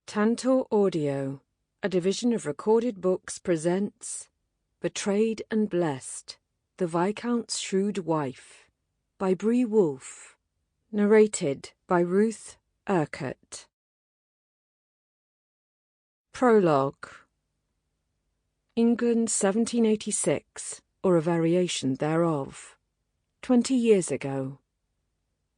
Tantor Audio, a division of Recorded Books, presents Betrayed and Blessed, The Viscount's Shrewd Wife, by Bree Wolfe, narrated by Ruth, Urquhart. Prologue. England 1786, or a variation thereof. 20 years ago.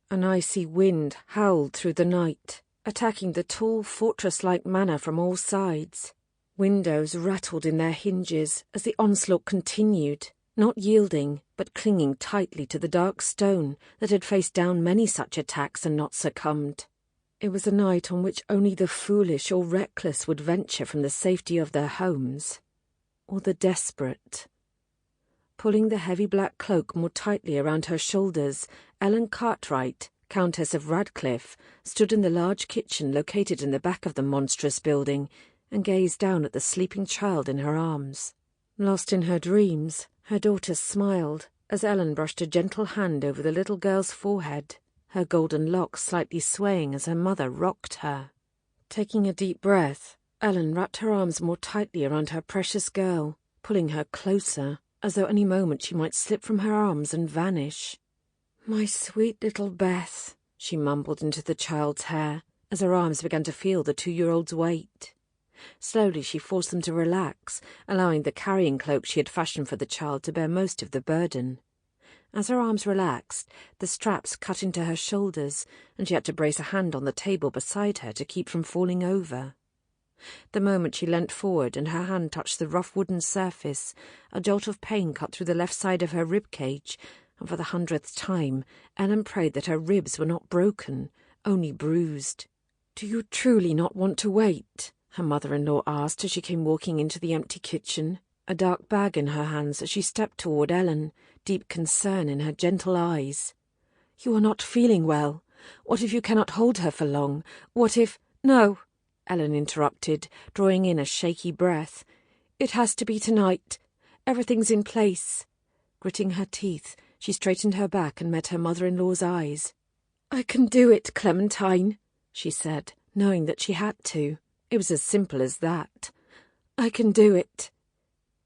An icy wind howled through the night, attacking the tall, fortress-like manor from all sides. Windows rattled in their hinges as the onslaught continued, not yielding, but clinging tightly to the dark stone that had faced down many such attacks and not succumbed. It was a night on which only the foolish or reckless would venture from the safety of their homes, or the desperate. Pulling the heavy black cloak more tightly around her shoulders, Ellen Cartwright, Countess of Radcliffe, stood in the large kitchen located in the back of the monstrous building and gazed down at the sleeping child in her arms. Lost in her dreams, her daughter smiled as Ellen brushed a gentle hand over the little girl's forehead, her golden locks slightly swaying as her mother rocked her. Taking a deep breath, Ellen wrapped her arms more tightly around her precious girl, pulling her closer, as though any moment she might slip from her arms and vanish. "My sweet little Beth," she mumbled into the child's hair, as her arms began to feel the 2-year-old's weight. Slowly she forced them to relax, allowing the carrying cloak she had fashioned for the child to bear most of the burden. As her arms relaxed, the straps cut into her shoulders, and she had to brace a hand on the table beside her to keep from falling over. The moment she leant forward and her hand touched the rough wooden surface, a jolt of pain cut through the left side of her rib cage, and for the 100th time Ellen prayed that her ribs were not broken, only bruised. "Do you truly not want to wait?" her mother-in-law asked as she came walking into the empty kitchen, a dark bag in her hands as she stepped toward Ellen, deep concern in her gentle eyes. "You are not feeling well. What if you cannot hold her for long? What if—" "No," Ellen interrupted, drawing in a shaky breath. "It has to be tonight. Everything's in place." Gritting her teeth, she straightened her back and met her mother-in-law's eyes. "I can do it, Clementine," she said, knowing that she had to. It was as simple as that. "I can do it."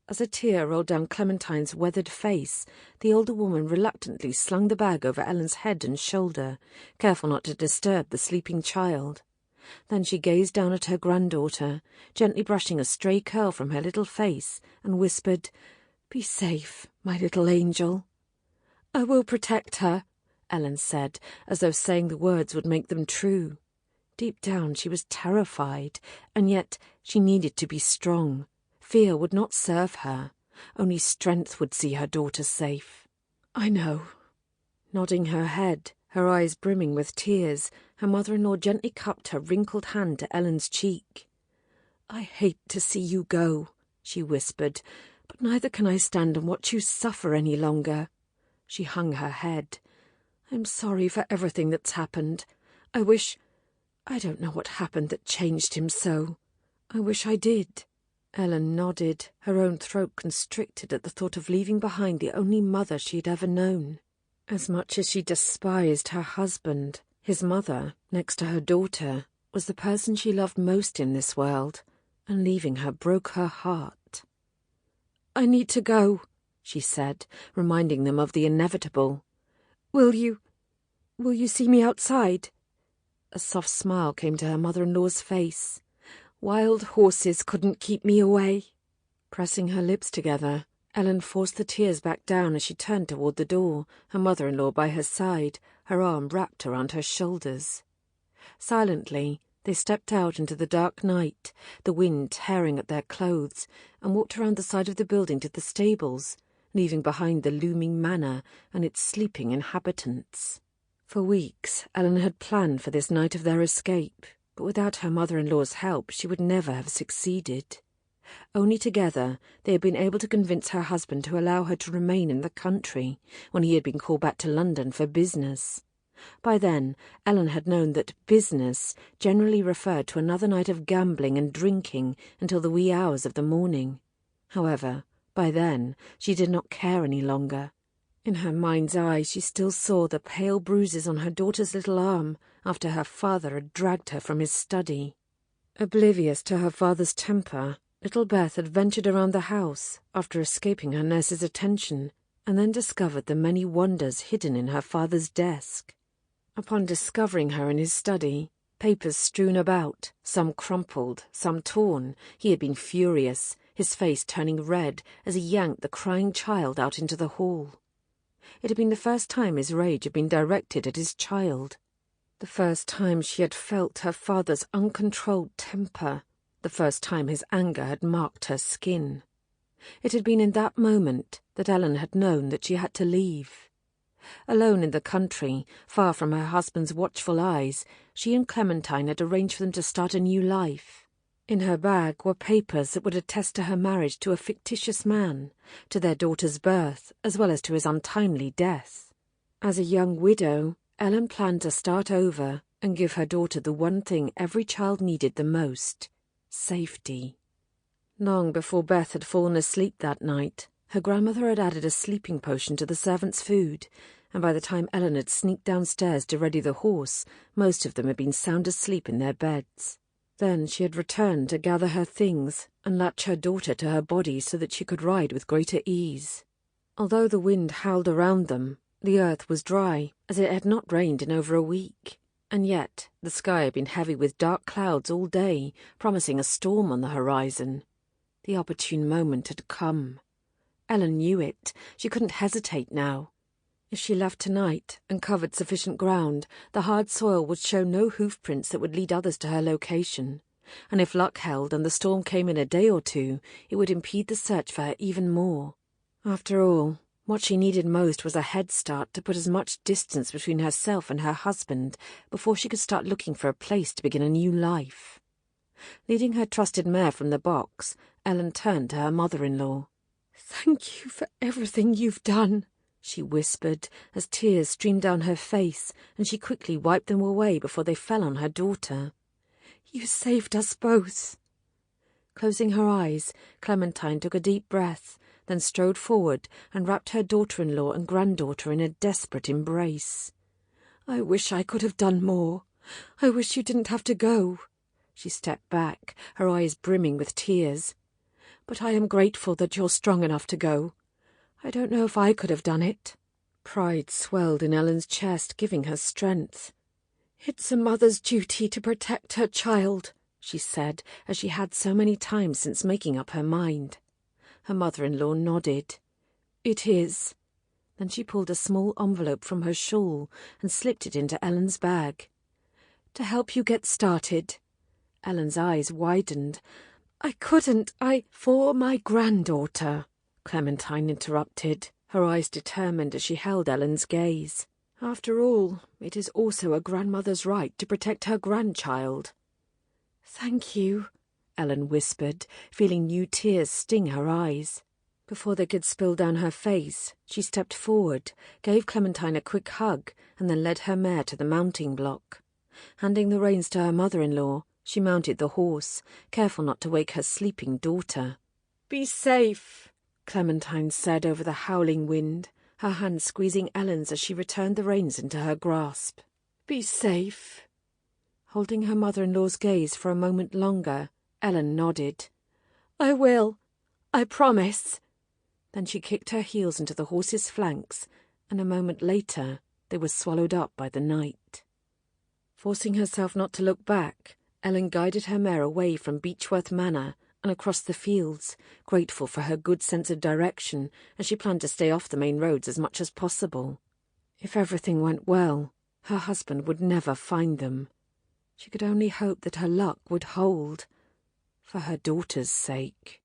As a tear rolled down Clementine's weathered face, the older woman reluctantly slung the bag over Ellen's head and shoulder, careful not to disturb the sleeping child. Then she gazed down at her granddaughter, gently brushing a stray curl from her little face, and whispered, "Be safe, my little angel." "I will protect her," Ellen said, as though saying the words would make them true. Deep down she was terrified, and yet she needed to be strong. Fear would not serve her. Only strength would see her daughter safe. "I know." Nodding her head, her eyes brimming with tears, her mother-in-law gently cupped her wrinkled hand to Ellen's cheek. "I hate to see you go," she whispered, "but neither can I stand and watch you suffer any longer." She hung her head. "I'm sorry for everything that's happened. I don't know what happened that changed him so. I wish I did." Ellen nodded, her own throat constricted at the thought of leaving behind the only mother she had ever known. As much as she despised her husband, his mother, next to her daughter, was the person she loved most in this world, and leaving her broke her heart. "I need to go," she said, reminding them of the inevitable. Will you see me outside?" A soft smile came to her mother-in-law's face. "Wild horses couldn't keep me away." Pressing her lips together, Ellen forced the tears back down as she turned toward the door, her mother-in-law by her side, her arm wrapped around her shoulders. Silently, they stepped out into the dark night, the wind tearing at their clothes, and walked around the side of the building to the stables, leaving behind the looming manor and its sleeping inhabitants. For weeks, Ellen had planned for this night of their escape, but without her mother-in-law's help she would never have succeeded. Only together they had been able to convince her husband to allow her to remain in the country when he had been called back to London for business. By then, Ellen had known that business generally referred to another night of gambling and drinking until the wee hours of the morning. However, by then she did not care any longer. In her mind's eye she still saw the pale bruises on her daughter's little arm after her father had dragged her from his study. Oblivious to her father's temper, little Beth had ventured around the house after escaping her nurse's attention, and then discovered the many wonders hidden in her father's desk. Upon discovering her in his study, papers strewn about, some crumpled, some torn, he had been furious, his face turning red as he yanked the crying child out into the hall. It had been the first time his rage had been directed at his child. The first time she had felt her father's uncontrolled temper, the first time his anger had marked her skin. It had been in that moment that Ellen had known that she had to leave. Alone in the country, far from her husband's watchful eyes, she and Clementine had arranged for them to start a new life. In her bag were papers that would attest to her marriage to a fictitious man, to their daughter's birth, as well as to his untimely death. As a young widow, Ellen planned to start over and give her daughter the one thing every child needed the most: safety. Long before Beth had fallen asleep that night, her grandmother had added a sleeping potion to the servants' food, and by the time Ellen had sneaked downstairs to ready the horse, most of them had been sound asleep in their beds. Then she had returned to gather her things and latch her daughter to her body so that she could ride with greater ease. Although the wind howled around them, the earth was dry, as it had not rained in over a week, and yet the sky had been heavy with dark clouds all day, promising a storm on the horizon. The opportune moment had come. Ellen knew it. She couldn't hesitate now. If she left tonight and covered sufficient ground, the hard soil would show no hoofprints that would lead others to her location, and if luck held and the storm came in a day or two, it would impede the search for her even more. After all, what she needed most was a head start to put as much distance between herself and her husband before she could start looking for a place to begin a new life. Leading her trusted mare from the box, Ellen turned to her mother-in-law. "Thank you for everything you've done," she whispered, as tears streamed down her face, and she quickly wiped them away before they fell on her daughter. "You saved us both." Closing her eyes, Clementine took a deep breath, then strode forward and wrapped her daughter-in-law and granddaughter in a desperate embrace. "I wish I could have done more. I wish you didn't have to go." She stepped back, her eyes brimming with tears. "But I am grateful that you're strong enough to go. I don't know if I could have done it." Pride swelled in Ellen's chest, giving her strength. "It's a mother's duty to protect her child," she said, as she had so many times since making up her mind. Her mother-in-law nodded. "It is." Then she pulled a small envelope from her shawl and slipped it into Ellen's bag. "To help you get started." Ellen's eyes widened. "I couldn't, For my granddaughter," Clementine interrupted, her eyes determined as she held Ellen's gaze. "After all, it is also a grandmother's right to protect her grandchild." "Thank you," Ellen whispered, feeling new tears sting her eyes. Before they could spill down her face, she stepped forward, gave Clementine a quick hug, and then led her mare to the mounting block. Handing the reins to her mother-in-law, she mounted the horse, careful not to wake her sleeping daughter. "Be safe," Clementine said over the howling wind, her hand squeezing Ellen's as she returned the reins into her grasp. "Be safe." Holding her mother-in-law's gaze for a moment longer, Ellen nodded. "I will. I promise." Then she kicked her heels into the horse's flanks, and a moment later they were swallowed up by the night. Forcing herself not to look back, Ellen guided her mare away from Beechworth Manor and across the fields, grateful for her good sense of direction, as she planned to stay off the main roads as much as possible. If everything went well, her husband would never find them. She could only hope that her luck would hold, for her daughter's sake.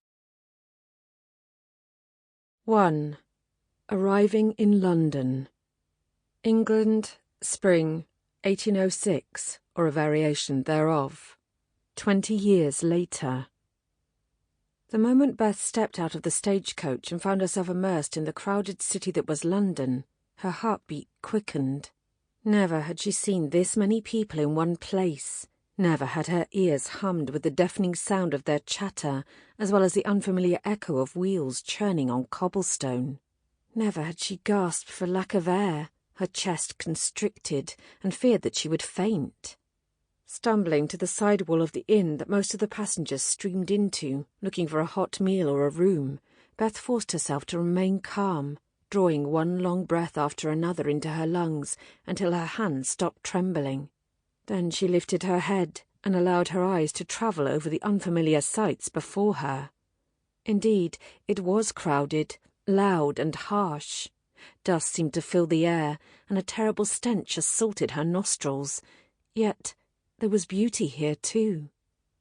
1. Arriving in London. England, spring, 1806, or a variation thereof. 20 years later. The moment Beth stepped out of the stagecoach and found herself immersed in the crowded city that was London, her heartbeat quickened. Never had she seen this many people in one place. Never had her ears hummed with the deafening sound of their chatter, as well as the unfamiliar echo of wheels churning on cobblestone. Never had she gasped for lack of air, her chest constricted, and feared that she would faint. Stumbling to the side wall of the inn that most of the passengers streamed into, looking for a hot meal or a room, Beth forced herself to remain calm, drawing one long breath after another into her lungs until her hands stopped trembling. Then she lifted her head and allowed her eyes to travel over the unfamiliar sights before her. Indeed, it was crowded, loud and harsh. Dust seemed to fill the air, and a terrible stench assaulted her nostrils. Yet there was beauty here too.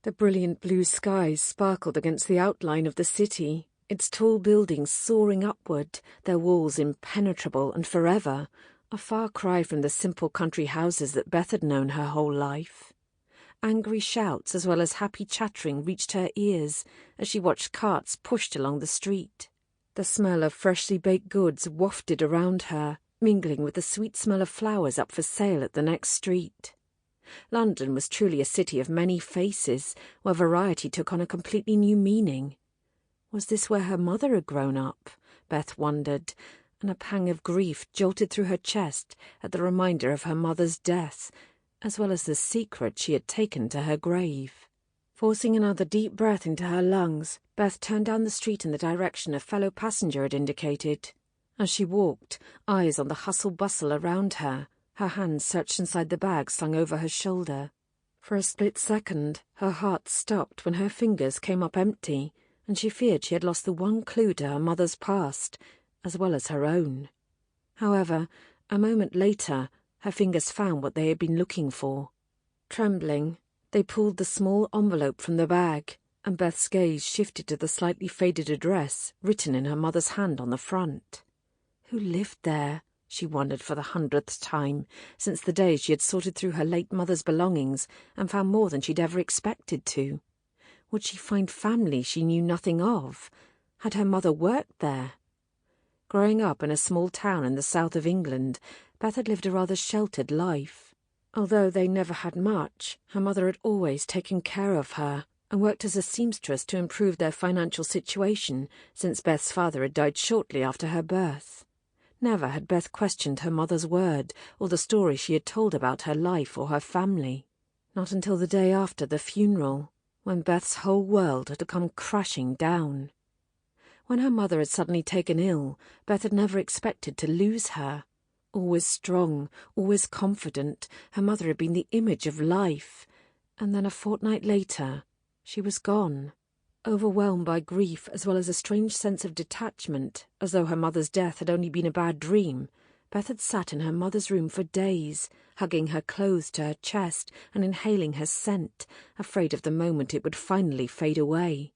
The brilliant blue skies sparkled against the outline of the city, its tall buildings soaring upward, their walls impenetrable and forever, a far cry from the simple country houses that Beth had known her whole life. Angry shouts as well as happy chattering reached her ears as she watched carts pushed along the street. The smell of freshly baked goods wafted around her, mingling with the sweet smell of flowers up for sale at the next street. London was truly a city of many faces, where variety took on a completely new meaning. Was this where her mother had grown up? Beth wondered, and a pang of grief jolted through her chest at the reminder of her mother's death, as well as the secret she had taken to her grave. Forcing another deep breath into her lungs, Beth turned down the street in the direction a fellow passenger had indicated. As she walked, eyes on the hustle-bustle around her, her hands searched inside the bag slung over her shoulder. For a split second, her heart stopped when her fingers came up empty, and she feared she had lost the one clue to her mother's past, as well as her own. However, a moment later, her fingers found what they had been looking for. Trembling, they pulled the small envelope from the bag, and Beth's gaze shifted to the slightly faded address written in her mother's hand on the front. Who lived there? She wondered for the 100th time, since the day she had sorted through her late mother's belongings and found more than she'd ever expected to. Would she find family she knew nothing of? Had her mother worked there? Growing up in a small town in the south of England, Beth had lived a rather sheltered life. Although they never had much, her mother had always taken care of her and worked as a seamstress to improve their financial situation since Beth's father had died shortly after her birth. Never had Beth questioned her mother's word or the story she had told about her life or her family. Not until the day after the funeral, when Beth's whole world had come crashing down. When her mother had suddenly taken ill, Beth had never expected to lose her. Always strong, always confident, her mother had been the image of life. And then a fortnight later, she was gone. Overwhelmed by grief as well as a strange sense of detachment, as though her mother's death had only been a bad dream, Beth had sat in her mother's room for days, hugging her clothes to her chest and inhaling her scent, afraid of the moment it would finally fade away.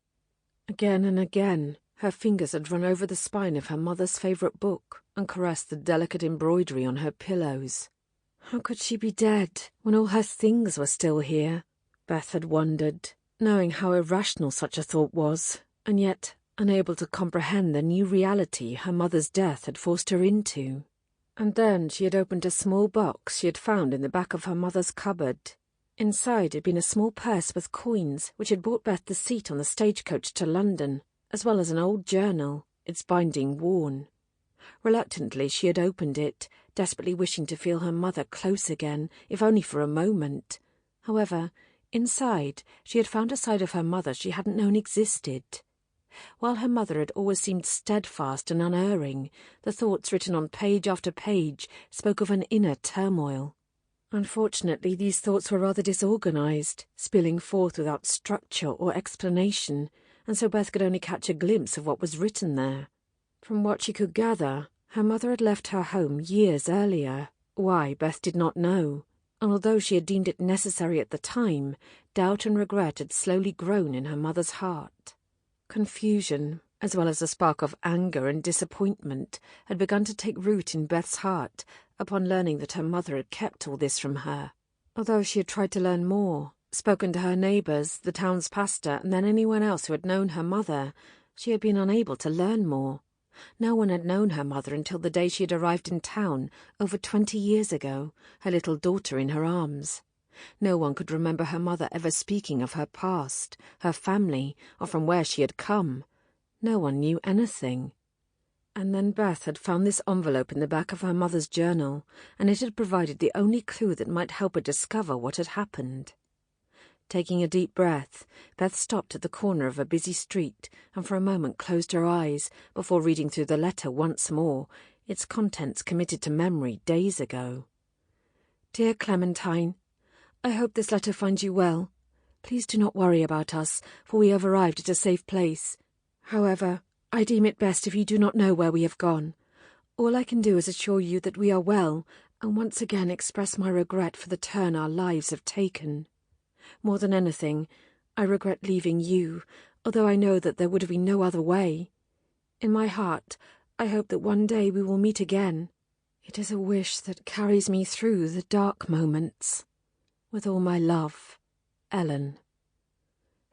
Again and again, her fingers had run over the spine of her mother's favourite book and caressed the delicate embroidery on her pillows. How could she be dead when all her things were still here? Beth had wondered, knowing how irrational such a thought was, and yet unable to comprehend the new reality her mother's death had forced her into. And then she had opened a small box she had found in the back of her mother's cupboard. Inside had been a small purse with coins which had bought Beth the seat on the stagecoach to London, as well as an old journal, its binding worn. Reluctantly she had opened it, desperately wishing to feel her mother close again, if only for a moment. However, inside, she had found a side of her mother she hadn't known existed. While her mother had always seemed steadfast and unerring, the thoughts written on page after page spoke of an inner turmoil. Unfortunately, these thoughts were rather disorganized, spilling forth without structure or explanation, and so Beth could only catch a glimpse of what was written there. From what she could gather, her mother had left her home years earlier. Why, Beth did not know. And although she had deemed it necessary at the time, doubt and regret had slowly grown in her mother's heart. Confusion, as well as a spark of anger and disappointment, had begun to take root in Beth's heart upon learning that her mother had kept all this from her. Although she had tried to learn more, spoken to her neighbours, the town's pastor, and then anyone else who had known her mother, she had been unable to learn more. No one had known her mother until the day she had arrived in town, over 20 years ago, her little daughter in her arms. No one could remember her mother ever speaking of her past, her family, or from where she had come. No one knew anything. And then Beth had found this envelope in the back of her mother's journal, and it had provided the only clue that might help her discover what had happened. Taking a deep breath, Beth stopped at the corner of a busy street and for a moment closed her eyes before reading through the letter once more, its contents committed to memory days ago. Dear Clementine, I hope this letter finds you well. Please do not worry about us, for we have arrived at a safe place. However, I deem it best if you do not know where we have gone. All I can do is assure you that we are well, and once again express my regret for the turn our lives have taken. More than anything, I regret leaving you, although I know that there would have been no other way. In my heart, I hope that one day we will meet again. It is a wish that carries me through the dark moments. With all my love, Ellen.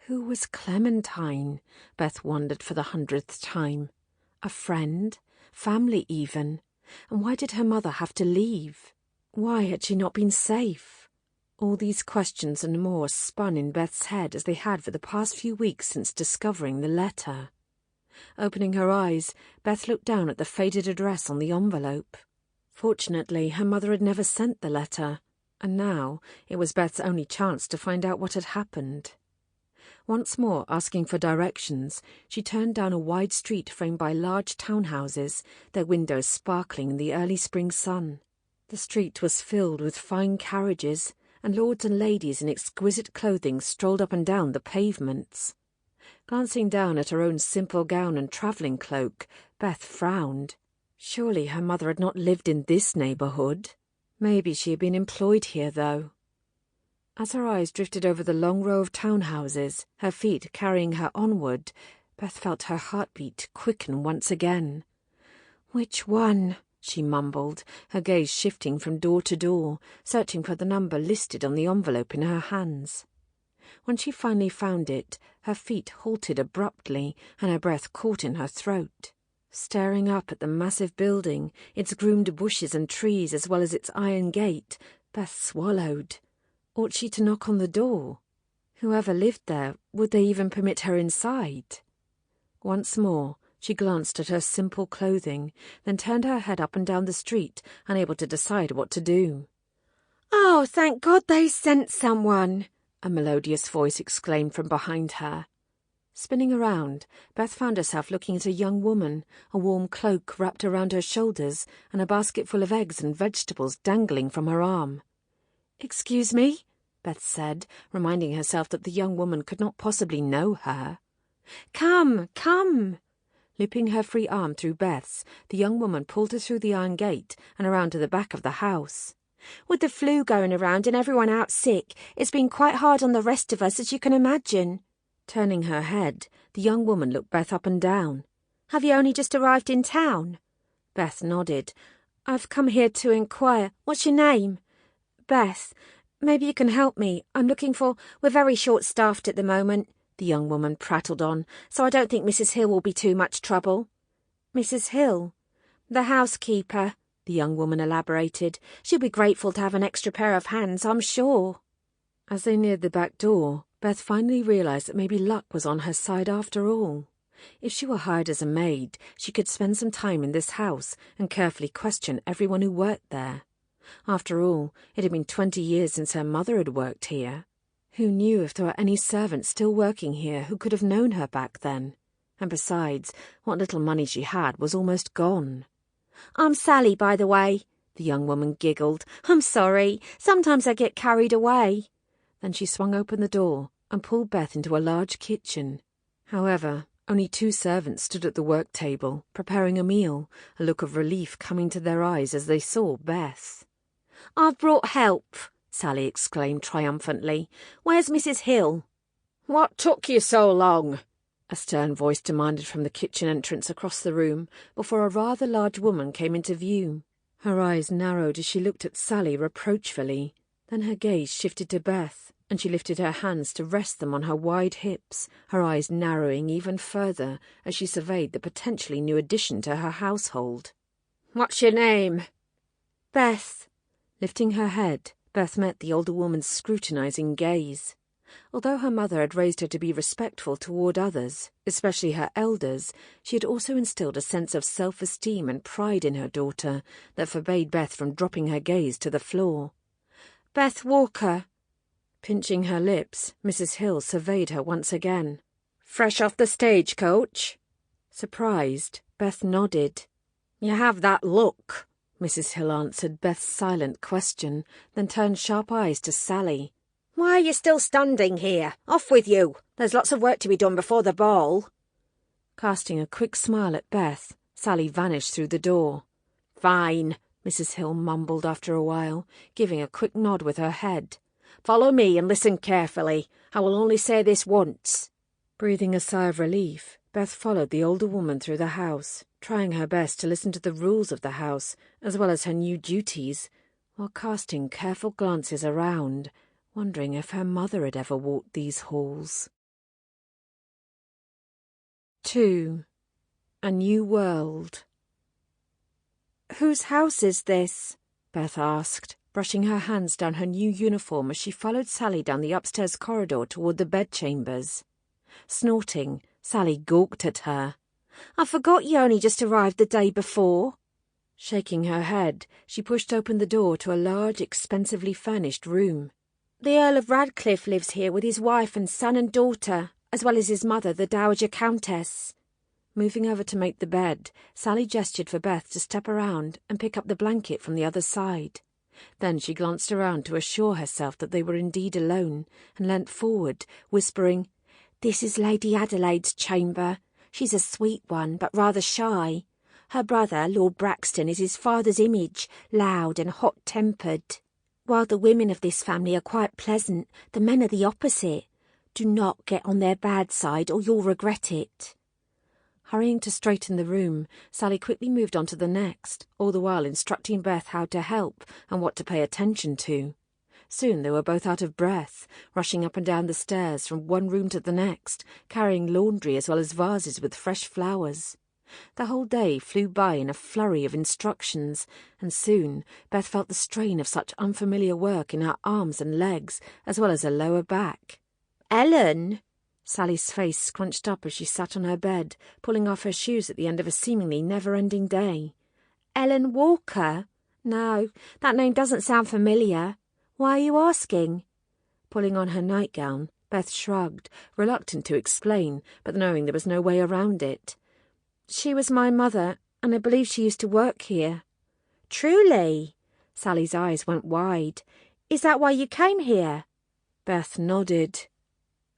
Who was Clementine? Beth wondered for the 100th time. A friend? Family even? And why did her mother have to leave? Why had she not been safe? All these questions and more spun in Beth's head as they had for the past few weeks since discovering the letter. Opening her eyes, Beth looked down at the faded address on the envelope. Fortunately, her mother had never sent the letter, and now it was Beth's only chance to find out what had happened. Once more asking for directions, she turned down a wide street framed by large townhouses, their windows sparkling in the early spring sun. The street was filled with fine carriages, and lords and ladies in exquisite clothing strolled up and down the pavements. Glancing down at her own simple gown and travelling cloak, Beth frowned. Surely her mother had not lived in this neighbourhood. Maybe she had been employed here, though. As her eyes drifted over the long row of townhouses, her feet carrying her onward, Beth felt her heartbeat quicken once again. "Which one?" she mumbled, her gaze shifting from door to door, searching for the number listed on the envelope in her hands. When she finally found it, her feet halted abruptly and her breath caught in her throat. Staring up at the massive building, its groomed bushes and trees as well as its iron gate, Beth swallowed. Ought she to knock on the door? Whoever lived there, would they even permit her inside? Once more, she glanced at her simple clothing, then turned her head up and down the street, unable to decide what to do. "Oh, thank God they sent someone!" a melodious voice exclaimed from behind her. Spinning around, Beth found herself looking at a young woman, a warm cloak wrapped around her shoulders and a basket full of eggs and vegetables dangling from her arm. "Excuse me?" Beth said, reminding herself that the young woman could not possibly know her. "Come, come!" Looping her free arm through Beth's, the young woman pulled her through the iron gate and around to the back of the house. "With the flu going around and everyone out sick, it's been quite hard on the rest of us, as you can imagine." Turning her head, the young woman looked Beth up and down. "Have you only just arrived in town?" Beth nodded. "I've come here to inquire. What's your name?" "Beth. Maybe you can help me. We're very short-staffed at the moment," the young woman prattled on, "so I don't think Mrs. Hill will be too much trouble." "Mrs. Hill?" "The housekeeper," the young woman elaborated. "She'll be grateful to have an extra pair of hands, I'm sure." As they neared the back door, Beth finally realised that maybe luck was on her side after all. If she were hired as a maid, she could spend some time in this house and carefully question everyone who worked there. After all, it had been 20 years since her mother had worked here. Who knew if there were any servants still working here who could have known her back then? And besides, what little money she had was almost gone. "I'm Sally, by the way," the young woman giggled. "I'm sorry. Sometimes I get carried away." Then she swung open the door and pulled Beth into a large kitchen. However, only 2 servants stood at the work table, preparing a meal, a look of relief coming to their eyes as they saw Beth. "I've brought help," Sally exclaimed triumphantly. "Where's Mrs. Hill?" "What took you so long?" a stern voice demanded from the kitchen entrance across the room, before a rather large woman came into view. Her eyes narrowed as she looked at Sally reproachfully. Then her gaze shifted to Beth, and she lifted her hands to rest them on her wide hips, her eyes narrowing even further as she surveyed the potentially new addition to her household. "What's your name?" "Beth." Lifting her head, Beth met the older woman's scrutinizing gaze. Although her mother had raised her to be respectful toward others, especially her elders, she had also instilled a sense of self-esteem and pride in her daughter that forbade Beth from dropping her gaze to the floor. "Beth Walker." Pinching her lips, Mrs. Hill surveyed her once again. "Fresh off the stagecoach?" Surprised, Beth nodded. "You have that look," Mrs. Hill answered Beth's silent question, then turned sharp eyes to Sally. "Why are you still standing here? Off with you! There's lots of work to be done before the ball." Casting a quick smile at Beth, Sally vanished through the door. "Fine," Mrs. Hill mumbled after a while, giving a quick nod with her head. "Follow me and listen carefully. I will only say this once." Breathing a sigh of relief, Beth followed the older woman through the house, trying her best to listen to the rules of the house as well as her new duties, while casting careful glances around, wondering if her mother had ever walked these halls. 2. A New World. "Whose house is this?" Beth asked, brushing her hands down her new uniform as she followed Sally down the upstairs corridor toward the bedchambers. Snorting, Sally gawked at her. "I forgot you only just arrived the day before." Shaking her head, she pushed open the door to a large, expensively furnished room. "The Earl of Radcliffe lives here with his wife and son and daughter, as well as his mother, the Dowager Countess." Moving over to make the bed, Sally gestured for Beth to step around and pick up the blanket from the other side. Then she glanced around to assure herself that they were indeed alone, and leant forward, whispering, "This is Lady Adelaide's chamber. She's a sweet one, but rather shy. Her brother, Lord Braxton, is his father's image, loud and hot-tempered. While the women of this family are quite pleasant, the men are the opposite. Do not get on their bad side, or you'll regret it." Hurrying to straighten the room, Sally quickly moved on to the next, all the while instructing Beth how to help and what to pay attention to. Soon they were both out of breath, rushing up and down the stairs from one room to the next, carrying laundry as well as vases with fresh flowers. The whole day flew by in a flurry of instructions, and soon Beth felt the strain of such unfamiliar work in her arms and legs, as well as her lower back. "Ellen!" Sally's face scrunched up as she sat on her bed, pulling off her shoes at the end of a seemingly never-ending day. "Ellen Walker? No, that name doesn't sound familiar. Why are you asking?" Pulling on her nightgown, Beth shrugged, reluctant to explain, but knowing there was no way around it. "She was my mother, and I believe she used to work here." "Truly?" Sally's eyes went wide. "Is that why you came here?" Beth nodded.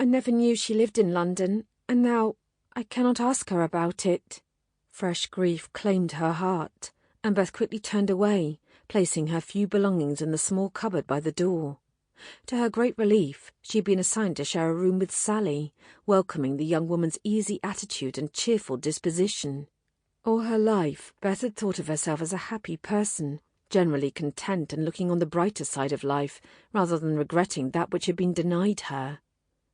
"I never knew she lived in London, and now I cannot ask her about it." Fresh grief claimed her heart, and Beth quickly turned away, placing her few belongings in the small cupboard by the door. To her great relief, she had been assigned to share a room with Sally, welcoming the young woman's easy attitude and cheerful disposition. All her life, Beth had thought of herself as a happy person, generally content and looking on the brighter side of life, rather than regretting that which had been denied her.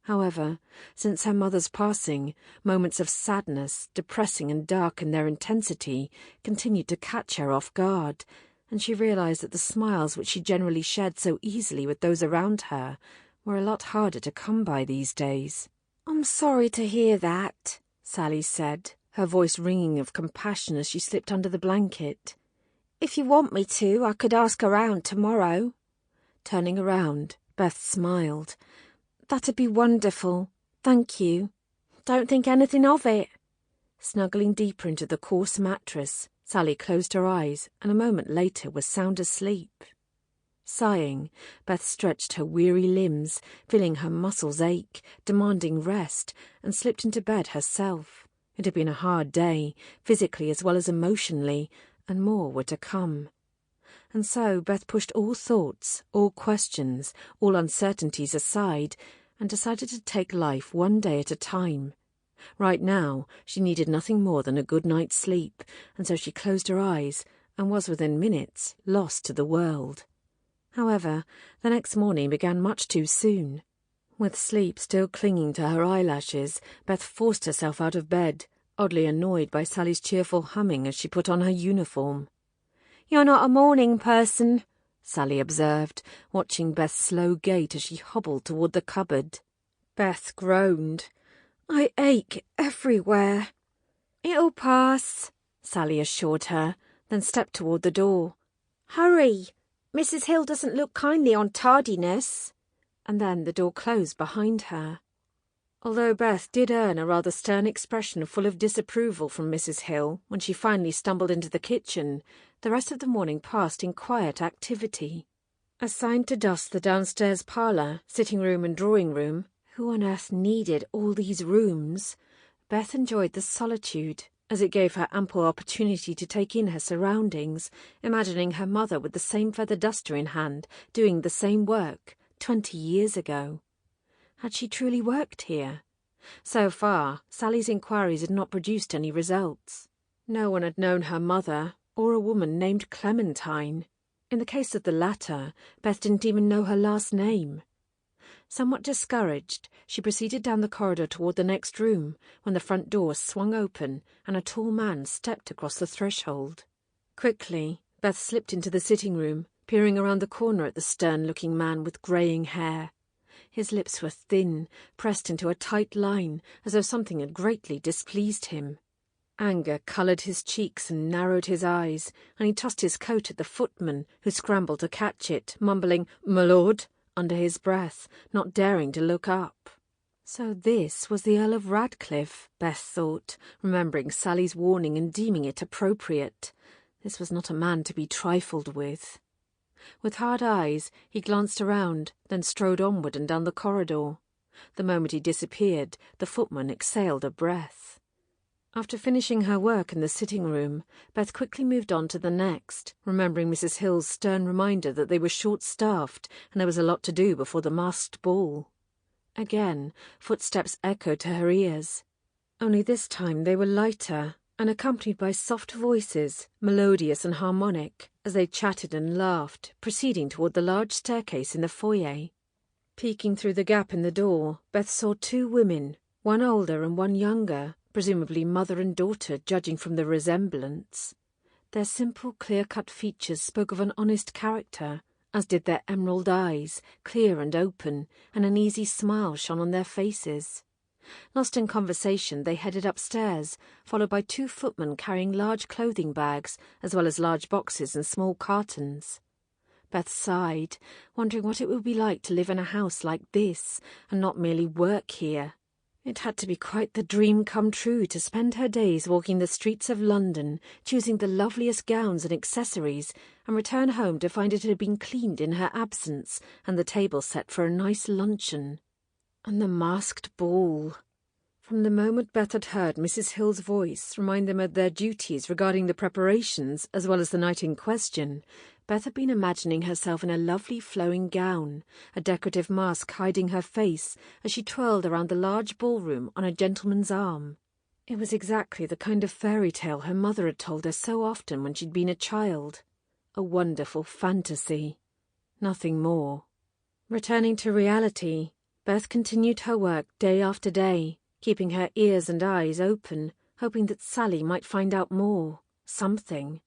However, since her mother's passing, moments of sadness, depressing and dark in their intensity, continued to catch her off guard, and she realized that the smiles which she generally shared so easily with those around her were a lot harder to come by these days. "I'm sorry to hear that," Sally said, her voice ringing of compassion as she slipped under the blanket. "If you want me to, I could ask around tomorrow." Turning around, Beth smiled. "That'd be wonderful. Thank you. Don't think anything of it." Snuggling deeper into the coarse mattress, Sally closed her eyes and a moment later was sound asleep. Sighing, Beth stretched her weary limbs, feeling her muscles ache, demanding rest, and slipped into bed herself. It had been a hard day, physically as well as emotionally, and more were to come. And so Beth pushed all thoughts, all questions, all uncertainties aside, and decided to take life one day at a time. Right now, she needed nothing more than a good night's sleep, and so she closed her eyes and was within minutes lost to the world. However, the next morning began much too soon. With sleep still clinging to her eyelashes, Beth forced herself out of bed, oddly annoyed by Sally's cheerful humming as she put on her uniform. "You're not a morning person," Sally observed, watching Beth's slow gait as she hobbled toward the cupboard. Beth groaned. "I ache everywhere." "It'll pass," Sally assured her, then stepped toward the door. "Hurry! Mrs. Hill doesn't look kindly on tardiness." and then the door closed behind her. Although Beth did earn a rather stern expression full of disapproval from Mrs. Hill when she finally stumbled into the kitchen, the rest of the morning passed in quiet activity. Assigned to dust the downstairs parlour, sitting room and drawing room, who on earth needed all these rooms? Beth enjoyed the solitude, as it gave her ample opportunity to take in her surroundings, imagining her mother with the same feather duster in hand, doing the same work 20 years ago. Had she truly worked here? So far, Sally's inquiries had not produced any results. No one had known her mother, or a woman named Clementine. In the case of the latter, Beth didn't even know her last name. Somewhat discouraged, she proceeded down the corridor toward the next room, when the front door swung open and a tall man stepped across the threshold. Quickly, Beth slipped into the sitting room, peering around the corner at the stern-looking man with greying hair. His lips were thin, pressed into a tight line, as though something had greatly displeased him. Anger coloured his cheeks and narrowed his eyes, and he tossed his coat at the footman, who scrambled to catch it, mumbling, "My lord," under his breath, not daring to look up. So this was the Earl of Radcliffe, Beth thought, remembering Sally's warning and deeming it appropriate. This was not a man to be trifled with. With hard eyes, he glanced around, then strode onward and down the corridor. The moment he disappeared, the footman exhaled a breath. After finishing her work in the sitting-room, Beth quickly moved on to the next, remembering Mrs. Hill's stern reminder that they were short-staffed and there was a lot to do before the masked ball. Again, footsteps echoed to her ears. Only this time they were lighter, and accompanied by soft voices, melodious and harmonic, as they chatted and laughed, proceeding toward the large staircase in the foyer. Peeking through the gap in the door, Beth saw 2 women, one older and one younger, presumably mother and daughter, judging from the resemblance. Their simple, clear-cut features spoke of an honest character, as did their emerald eyes, clear and open, and an easy smile shone on their faces. Lost in conversation, they headed upstairs, followed by 2 footmen carrying large clothing bags, as well as large boxes and small cartons. Beth sighed, wondering what it would be like to live in a house like this, and not merely work here. It had to be quite the dream come true to spend her days walking the streets of London, choosing the loveliest gowns and accessories, and return home to find it had been cleaned in her absence, and the table set for a nice luncheon. And the masked ball. From the moment Beth had heard Mrs. Hill's voice remind them of their duties regarding the preparations as well as the night in question, Beth had been imagining herself in a lovely flowing gown, a decorative mask hiding her face as she twirled around the large ballroom on a gentleman's arm. It was exactly the kind of fairy tale her mother had told her so often when she'd been a child. A wonderful fantasy. Nothing more. Returning to reality, Beth continued her work day after day, keeping her ears and eyes open, hoping that Sally might find out more, something,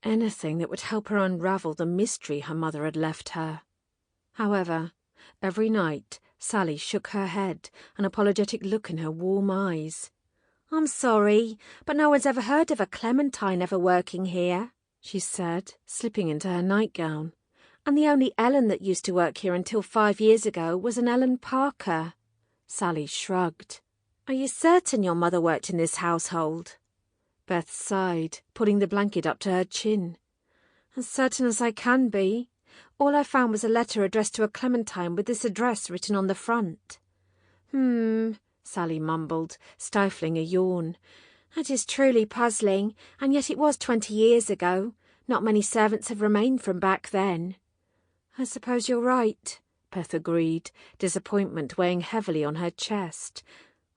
anything that would help her unravel the mystery her mother had left her. However, every night Sally shook her head, an apologetic look in her warm eyes. "I'm sorry, but no one's ever heard of a Clementine ever working here," she said, slipping into her nightgown. "And the only Ellen that used to work here until 5 years ago was an Ellen Parker." Sally shrugged. "Are you certain your mother worked in this household?" Beth sighed, pulling the blanket up to her chin. "As certain as I can be. All I found was a letter addressed to a Clementine with this address written on the front." Sally mumbled, stifling a yawn. "That is truly puzzling, and yet it was 20 years ago. Not many servants have remained from back then." "I suppose you're right," Beth agreed, disappointment weighing heavily on her chest.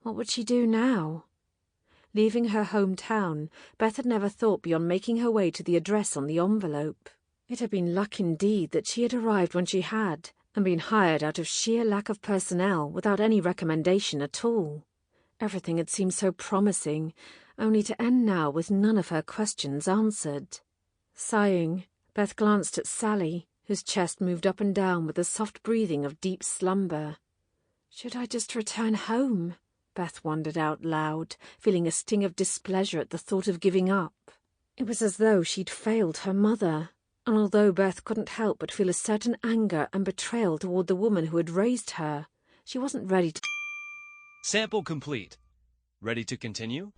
What would she do now? Leaving her hometown, Beth had never thought beyond making her way to the address on the envelope. It had been luck indeed that she had arrived when she had, and been hired out of sheer lack of personnel without any recommendation at all. Everything had seemed so promising, only to end now with none of her questions answered. Sighing, Beth glanced at Sally, whose chest moved up and down with the soft breathing of deep slumber. "Should I just return home?" Beth wondered out loud, feeling a sting of displeasure at the thought of giving up. It was as though she'd failed her mother, And although Beth couldn't help but feel a certain anger and betrayal toward the woman who had raised her, she wasn't ready to... Sample complete. Ready to continue?